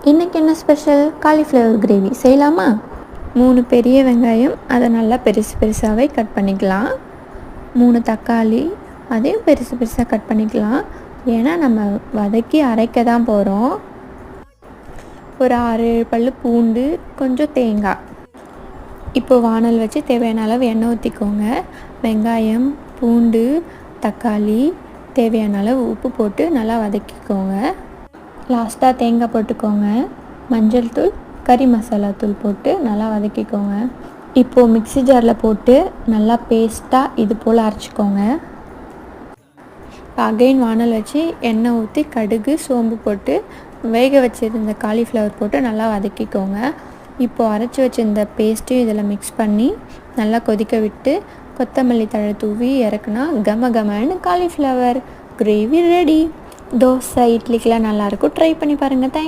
இன்றைக்கி என்ன special? Cauliflower gravy செய்யலாமா? 3 பெரிய வெங்காயம், அதை நல்லா பெருசு பெருசாகவே கட் பண்ணிக்கலாம். 3 தக்காளி, அதையும் பெருசு பெருசாக கட் பண்ணிக்கலாம். ஏன்னா நம்ம வதக்கி அரைக்க தான் போகிறோம். ஒரு 6-7 பல் பூண்டு, கொஞ்சம் தேங்காய். இப்போது வானல் வச்சு தேவையான அளவு எண்ணெய் ஊற்றிக்கோங்க. வெங்காயம், பூண்டு, தக்காளி, தேவையான அளவு உப்பு போட்டு நல்லா வதக்கிக்கோங்க. லாஸ்ட்டாக தேங்காய் போட்டுக்கோங்க. மஞ்சள் தூள், கறி மசாலா தூள் போட்டு நல்லா வதக்கிக்கோங்க. இப்போது மிக்ஸி ஜாரில் போட்டு நல்லா பேஸ்ட்டாக இது போல் அரைச்சிக்கோங்க. அகைன் வானல் வச்சு எண்ணெய் ஊற்றி கடுகு, சோம்பு போட்டு வேக வச்சுருந்த காலிஃப்ளவர் போட்டு நல்லா வதக்கிக்கோங்க. இப்போது அரைச்சி வச்சுருந்த பேஸ்ட்டையும் இதில் மிக்ஸ் பண்ணி நல்லா கொதிக்க விட்டு கொத்தமல்லி தழை தூவி இறக்குனா கமகமன்னு காலிஃப்ளவர் கிரேவி ரெடி. தோசை, இட்லிக்கெலாம் நல்லாயிருக்கும். ட்ரை பண்ணி பாருங்கள்.